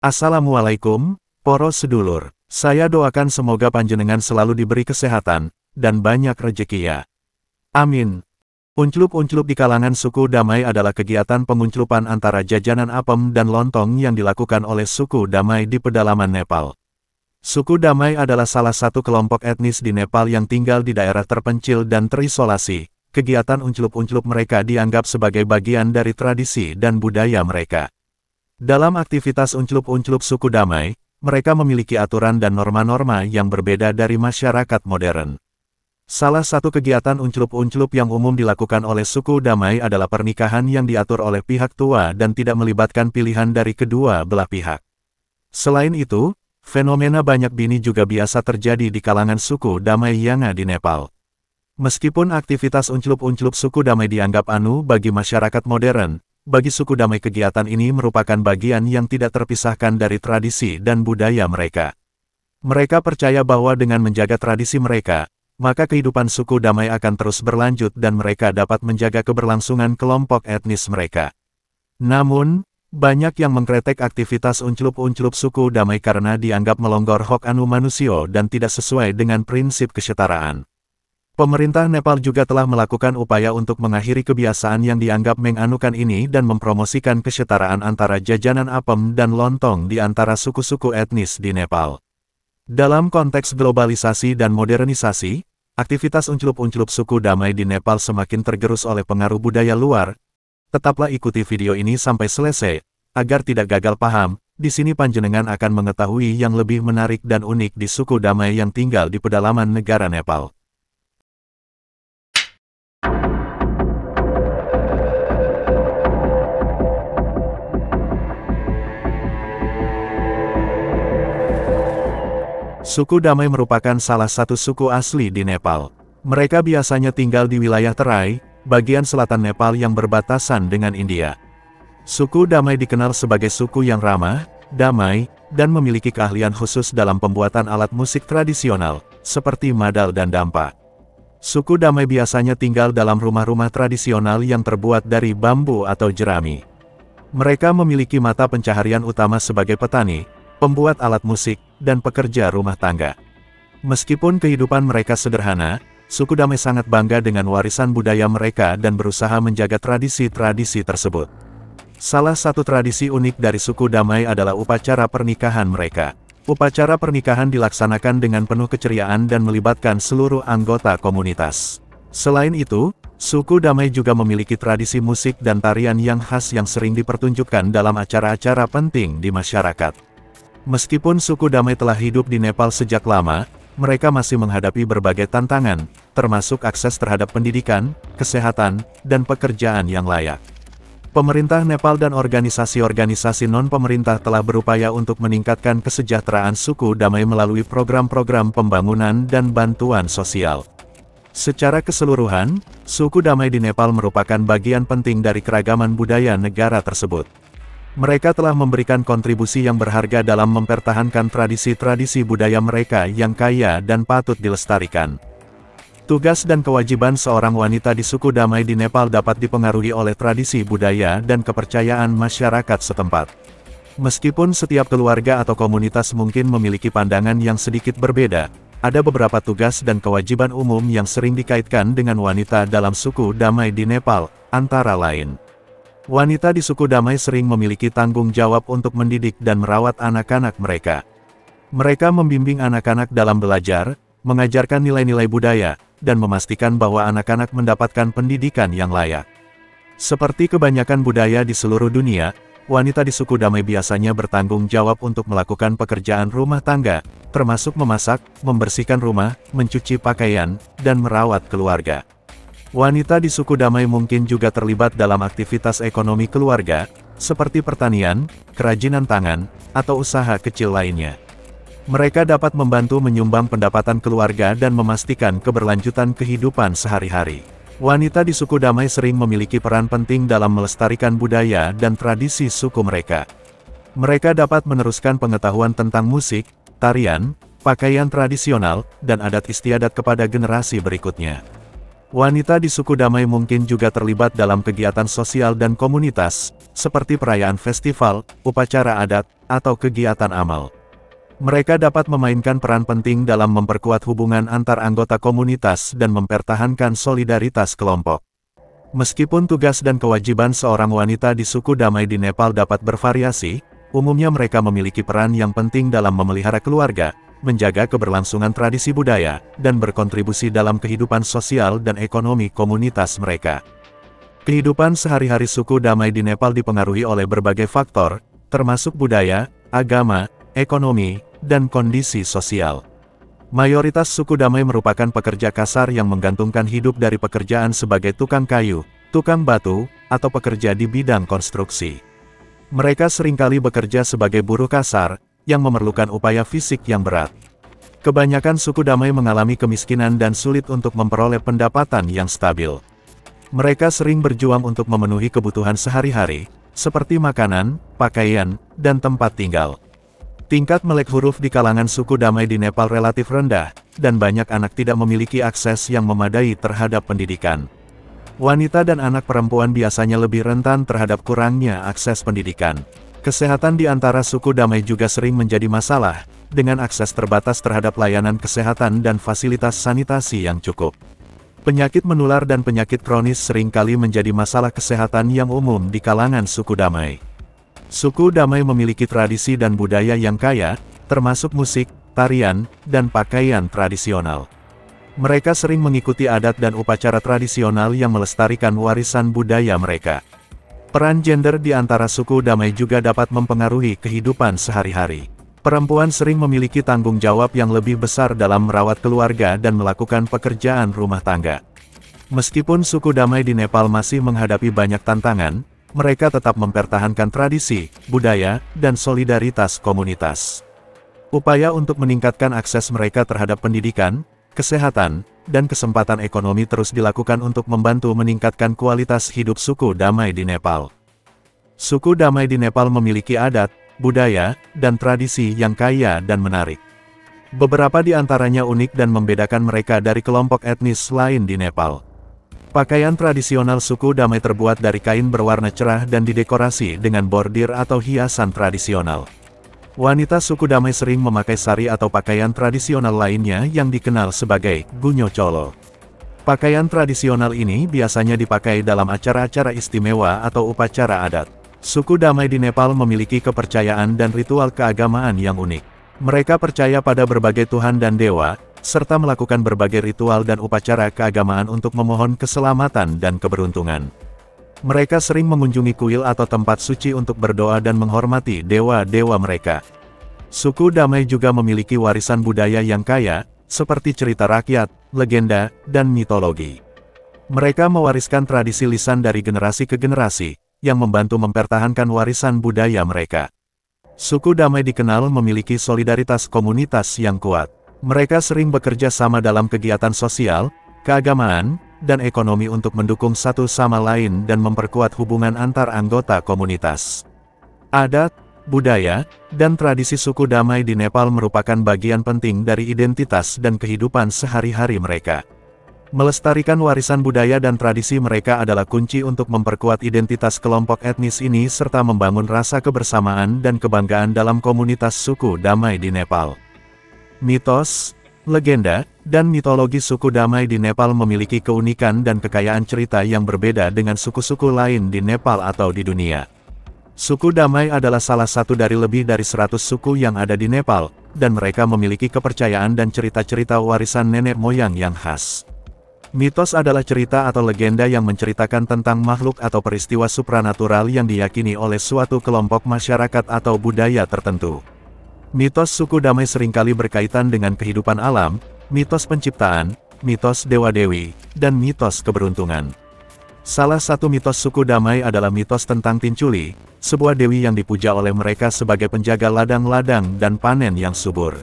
Assalamualaikum, para sedulur. Saya doakan semoga panjenengan selalu diberi kesehatan, dan banyak rezeki ya. Amin. Unclup-unclup di kalangan suku Damai adalah kegiatan pengunclupan antara jajanan apem dan lontong yang dilakukan oleh suku Damai di pedalaman Nepal. Suku Damai adalah salah satu kelompok etnis di Nepal yang tinggal di daerah terpencil dan terisolasi. Kegiatan unclup-unclup mereka dianggap sebagai bagian dari tradisi dan budaya mereka. Dalam aktivitas unclup-unclup suku Damai, mereka memiliki aturan dan norma-norma yang berbeda dari masyarakat modern. Salah satu kegiatan unclup-unclup yang umum dilakukan oleh suku Damai adalah pernikahan yang diatur oleh pihak tua dan tidak melibatkan pilihan dari kedua belah pihak. Selain itu, fenomena banyak bini juga biasa terjadi di kalangan suku Damai yang ada di Nepal. Meskipun aktivitas unclup-unclup suku Damai dianggap bagi masyarakat modern, bagi suku Damai kegiatan ini merupakan bagian yang tidak terpisahkan dari tradisi dan budaya mereka. Mereka percaya bahwa dengan menjaga tradisi mereka, maka kehidupan suku Damai akan terus berlanjut dan mereka dapat menjaga keberlangsungan kelompok etnis mereka. Namun, banyak yang mengkritik aktivitas unclup-unclup suku Damai karena dianggap melonggar hak manusia dan tidak sesuai dengan prinsip kesetaraan. Pemerintah Nepal juga telah melakukan upaya untuk mengakhiri kebiasaan yang dianggap menganukan ini dan mempromosikan kesetaraan antara jajanan apem dan lontong di antara suku-suku etnis di Nepal. Dalam konteks globalisasi dan modernisasi, aktivitas unclup-unclup suku Damai di Nepal semakin tergerus oleh pengaruh budaya luar. Tetaplah ikuti video ini sampai selesai, agar tidak gagal paham. Di sini panjenengan akan mengetahui yang lebih menarik dan unik di suku Damai yang tinggal di pedalaman negara Nepal. Suku Damai merupakan salah satu suku asli di Nepal. Mereka biasanya tinggal di wilayah Terai, bagian selatan Nepal yang berbatasan dengan India. Suku Damai dikenal sebagai suku yang ramah, damai, dan memiliki keahlian khusus dalam pembuatan alat musik tradisional, seperti madal dan dampa. Suku Damai biasanya tinggal dalam rumah-rumah tradisional yang terbuat dari bambu atau jerami. Mereka memiliki mata pencaharian utama sebagai petani, pembuat alat musik, dan pekerja rumah tangga. Meskipun kehidupan mereka sederhana, suku Damai sangat bangga dengan warisan budaya mereka dan berusaha menjaga tradisi-tradisi tersebut. Salah satu tradisi unik dari suku Damai adalah upacara pernikahan mereka. Upacara pernikahan dilaksanakan dengan penuh keceriaan dan melibatkan seluruh anggota komunitas. Selain itu, suku Damai juga memiliki tradisi musik dan tarian yang khas yang sering dipertunjukkan dalam acara-acara penting di masyarakat. Meskipun suku Damai telah hidup di Nepal sejak lama, mereka masih menghadapi berbagai tantangan, termasuk akses terhadap pendidikan, kesehatan, dan pekerjaan yang layak. Pemerintah Nepal dan organisasi-organisasi non-pemerintah telah berupaya untuk meningkatkan kesejahteraan suku Damai melalui program-program pembangunan dan bantuan sosial. Secara keseluruhan, suku Damai di Nepal merupakan bagian penting dari keragaman budaya negara tersebut. Mereka telah memberikan kontribusi yang berharga dalam mempertahankan tradisi-tradisi budaya mereka yang kaya dan patut dilestarikan. Tugas dan kewajiban seorang wanita di suku Damai di Nepal dapat dipengaruhi oleh tradisi budaya dan kepercayaan masyarakat setempat. Meskipun setiap keluarga atau komunitas mungkin memiliki pandangan yang sedikit berbeda, ada beberapa tugas dan kewajiban umum yang sering dikaitkan dengan wanita dalam suku Damai di Nepal, antara lain. Wanita di suku Damai sering memiliki tanggung jawab untuk mendidik dan merawat anak-anak mereka. Mereka membimbing anak-anak dalam belajar, mengajarkan nilai-nilai budaya, dan memastikan bahwa anak-anak mendapatkan pendidikan yang layak. Seperti kebanyakan budaya di seluruh dunia, wanita di suku Damai biasanya bertanggung jawab untuk melakukan pekerjaan rumah tangga, termasuk memasak, membersihkan rumah, mencuci pakaian, dan merawat keluarga. Wanita di suku Damai mungkin juga terlibat dalam aktivitas ekonomi keluarga, seperti pertanian, kerajinan tangan, atau usaha kecil lainnya. Mereka dapat membantu menyumbang pendapatan keluarga dan memastikan keberlanjutan kehidupan sehari-hari. Wanita di suku Damai sering memiliki peran penting dalam melestarikan budaya dan tradisi suku mereka. Mereka dapat meneruskan pengetahuan tentang musik, tarian, pakaian tradisional, dan adat istiadat kepada generasi berikutnya. Wanita di suku Damai mungkin juga terlibat dalam kegiatan sosial dan komunitas, seperti perayaan festival, upacara adat, atau kegiatan amal. Mereka dapat memainkan peran penting dalam memperkuat hubungan antar anggota komunitas dan mempertahankan solidaritas kelompok. Meskipun tugas dan kewajiban seorang wanita di suku Damai di Nepal dapat bervariasi, umumnya mereka memiliki peran yang penting dalam memelihara keluarga, menjaga keberlangsungan tradisi budaya, dan berkontribusi dalam kehidupan sosial dan ekonomi komunitas mereka. Kehidupan sehari-hari suku Damai di Nepal dipengaruhi oleh berbagai faktor, termasuk budaya, agama, ekonomi, dan kondisi sosial. Mayoritas suku Damai merupakan pekerja kasar yang menggantungkan hidup dari pekerjaan sebagai tukang kayu, tukang batu, atau pekerja di bidang konstruksi. Mereka seringkali bekerja sebagai buruh kasar, yang memerlukan upaya fisik yang berat. Kebanyakan suku Damai mengalami kemiskinan dan sulit untuk memperoleh pendapatan yang stabil. Mereka sering berjuang untuk memenuhi kebutuhan sehari-hari, seperti makanan, pakaian, dan tempat tinggal. Tingkat melek huruf di kalangan suku Damai di Nepal relatif rendah, dan banyak anak tidak memiliki akses yang memadai terhadap pendidikan. Wanita dan anak perempuan biasanya lebih rentan terhadap kurangnya akses pendidikan. Kesehatan di antara suku Damai juga sering menjadi masalah, dengan akses terbatas terhadap layanan kesehatan dan fasilitas sanitasi yang cukup. Penyakit menular dan penyakit kronis seringkali menjadi masalah kesehatan yang umum di kalangan suku Damai. Suku Damai memiliki tradisi dan budaya yang kaya, termasuk musik, tarian, dan pakaian tradisional. Mereka sering mengikuti adat dan upacara tradisional yang melestarikan warisan budaya mereka. Peran gender di antara suku Damai juga dapat mempengaruhi kehidupan sehari-hari. Perempuan sering memiliki tanggung jawab yang lebih besar dalam merawat keluarga dan melakukan pekerjaan rumah tangga. Meskipun suku Damai di Nepal masih menghadapi banyak tantangan, mereka tetap mempertahankan tradisi, budaya, dan solidaritas komunitas. Upaya untuk meningkatkan akses mereka terhadap pendidikan, kesehatan, dan kesempatan ekonomi terus dilakukan untuk membantu meningkatkan kualitas hidup suku Damai di Nepal. Suku Damai di Nepal memiliki adat, budaya, dan tradisi yang kaya dan menarik. Beberapa di antaranya unik dan membedakan mereka dari kelompok etnis lain di Nepal. Pakaian tradisional suku Damai terbuat dari kain berwarna cerah dan didekorasi dengan bordir atau hiasan tradisional. Wanita suku Damai sering memakai sari atau pakaian tradisional lainnya yang dikenal sebagai gunyo cholo. Pakaian tradisional ini biasanya dipakai dalam acara-acara istimewa atau upacara adat. Suku Damai di Nepal memiliki kepercayaan dan ritual keagamaan yang unik. Mereka percaya pada berbagai tuhan dan dewa, serta melakukan berbagai ritual dan upacara keagamaan untuk memohon keselamatan dan keberuntungan. Mereka sering mengunjungi kuil atau tempat suci untuk berdoa dan menghormati dewa-dewa mereka. Suku Damai juga memiliki warisan budaya yang kaya, seperti cerita rakyat, legenda, dan mitologi. Mereka mewariskan tradisi lisan dari generasi ke generasi, yang membantu mempertahankan warisan budaya mereka. Suku Damai dikenal memiliki solidaritas komunitas yang kuat. Mereka sering bekerja sama dalam kegiatan sosial, keagamaan, dan ekonomi untuk mendukung satu sama lain dan memperkuat hubungan antar anggota komunitas. Adat, budaya, dan tradisi suku Damai di Nepal merupakan bagian penting dari identitas dan kehidupan sehari-hari mereka. Melestarikan warisan budaya dan tradisi mereka adalah kunci untuk memperkuat identitas kelompok etnis ini serta membangun rasa kebersamaan dan kebanggaan dalam komunitas suku Damai di Nepal. Mitos, legenda, dan mitologi suku Damai di Nepal memiliki keunikan dan kekayaan cerita yang berbeda dengan suku-suku lain di Nepal atau di dunia. Suku Damai adalah salah satu dari lebih dari 100 suku yang ada di Nepal, dan mereka memiliki kepercayaan dan cerita-cerita warisan nenek moyang yang khas. Mitos adalah cerita atau legenda yang menceritakan tentang makhluk atau peristiwa supranatural yang diyakini oleh suatu kelompok masyarakat atau budaya tertentu. Mitos suku Damai seringkali berkaitan dengan kehidupan alam, mitos penciptaan, mitos dewa-dewi, dan mitos keberuntungan. Salah satu mitos suku Damai adalah mitos tentang Tinculi, sebuah dewi yang dipuja oleh mereka sebagai penjaga ladang-ladang dan panen yang subur.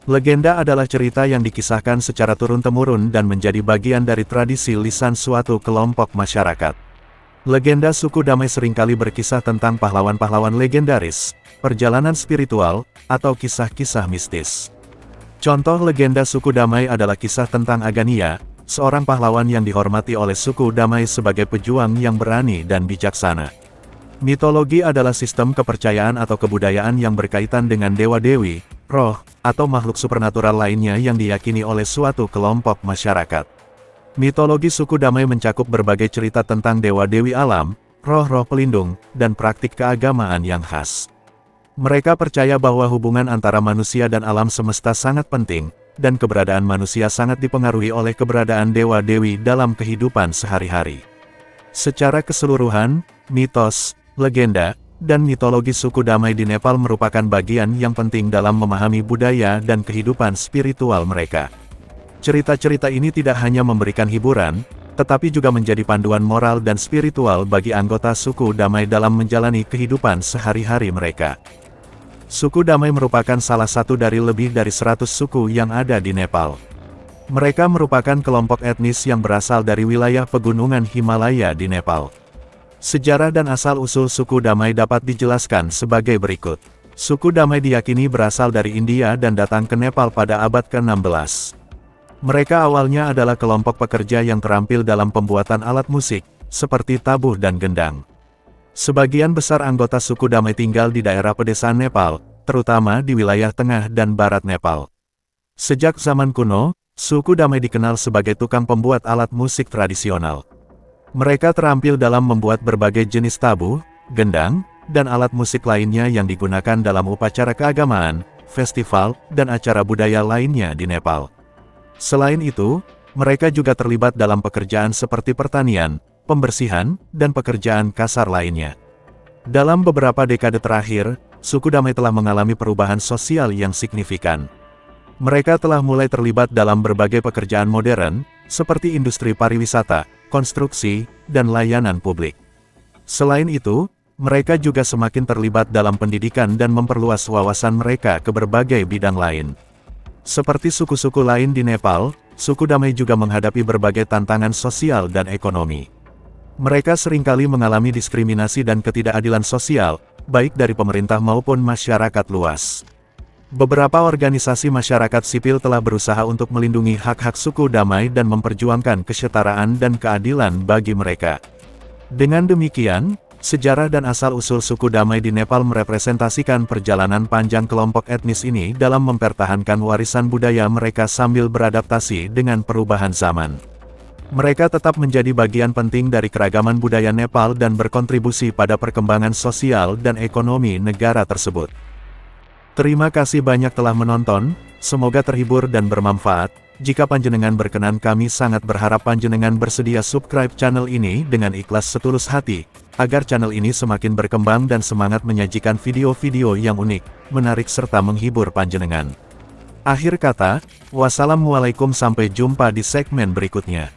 Legenda adalah cerita yang dikisahkan secara turun-temurun dan menjadi bagian dari tradisi lisan suatu kelompok masyarakat. Legenda suku Damai seringkali berkisah tentang pahlawan-pahlawan legendaris, perjalanan spiritual, atau kisah-kisah mistis. Contoh legenda suku Damai adalah kisah tentang Agania, seorang pahlawan yang dihormati oleh suku Damai sebagai pejuang yang berani dan bijaksana. Mitologi adalah sistem kepercayaan atau kebudayaan yang berkaitan dengan dewa-dewi, roh, atau makhluk supernatural lainnya yang diyakini oleh suatu kelompok masyarakat. Mitologi suku Damai mencakup berbagai cerita tentang dewa-dewi alam, roh-roh pelindung, dan praktik keagamaan yang khas. Mereka percaya bahwa hubungan antara manusia dan alam semesta sangat penting, dan keberadaan manusia sangat dipengaruhi oleh keberadaan dewa-dewi dalam kehidupan sehari-hari. Secara keseluruhan, mitos, legenda, dan mitologi suku Damai di Nepal merupakan bagian yang penting dalam memahami budaya dan kehidupan spiritual mereka. Cerita-cerita ini tidak hanya memberikan hiburan, tetapi juga menjadi panduan moral dan spiritual bagi anggota suku Damai dalam menjalani kehidupan sehari-hari mereka. Suku Damai merupakan salah satu dari lebih dari 100 suku yang ada di Nepal. Mereka merupakan kelompok etnis yang berasal dari wilayah pegunungan Himalaya di Nepal. Sejarah dan asal-usul suku Damai dapat dijelaskan sebagai berikut. Suku Damai diyakini berasal dari India dan datang ke Nepal pada abad ke-16. Mereka awalnya adalah kelompok pekerja yang terampil dalam pembuatan alat musik, seperti tabuh dan gendang. Sebagian besar anggota suku Damai tinggal di daerah pedesaan Nepal, terutama di wilayah tengah dan barat Nepal. Sejak zaman kuno, suku Damai dikenal sebagai tukang pembuat alat musik tradisional. Mereka terampil dalam membuat berbagai jenis tabuh, gendang, dan alat musik lainnya yang digunakan dalam upacara keagamaan, festival, dan acara budaya lainnya di Nepal. Selain itu, mereka juga terlibat dalam pekerjaan seperti pertanian, pembersihan, dan pekerjaan kasar lainnya. Dalam beberapa dekade terakhir, suku Damai telah mengalami perubahan sosial yang signifikan. Mereka telah mulai terlibat dalam berbagai pekerjaan modern, seperti industri pariwisata, konstruksi, dan layanan publik. Selain itu, mereka juga semakin terlibat dalam pendidikan dan memperluas wawasan mereka ke berbagai bidang lain. Seperti suku-suku lain di Nepal, suku Damai juga menghadapi berbagai tantangan sosial dan ekonomi. Mereka seringkali mengalami diskriminasi dan ketidakadilan sosial, baik dari pemerintah maupun masyarakat luas. Beberapa organisasi masyarakat sipil telah berusaha untuk melindungi hak-hak suku Damai dan memperjuangkan kesetaraan dan keadilan bagi mereka. Dengan demikian, sejarah dan asal-usul suku Damai di Nepal merepresentasikan perjalanan panjang kelompok etnis ini dalam mempertahankan warisan budaya mereka sambil beradaptasi dengan perubahan zaman. Mereka tetap menjadi bagian penting dari keragaman budaya Nepal dan berkontribusi pada perkembangan sosial dan ekonomi negara tersebut. Terima kasih banyak telah menonton, semoga terhibur dan bermanfaat. Jika panjenengan berkenan, kami sangat berharap panjenengan bersedia subscribe channel ini dengan ikhlas setulus hati, agar channel ini semakin berkembang dan semangat menyajikan video-video yang unik, menarik serta menghibur panjenengan. Akhir kata, wassalamualaikum, sampai jumpa di segmen berikutnya.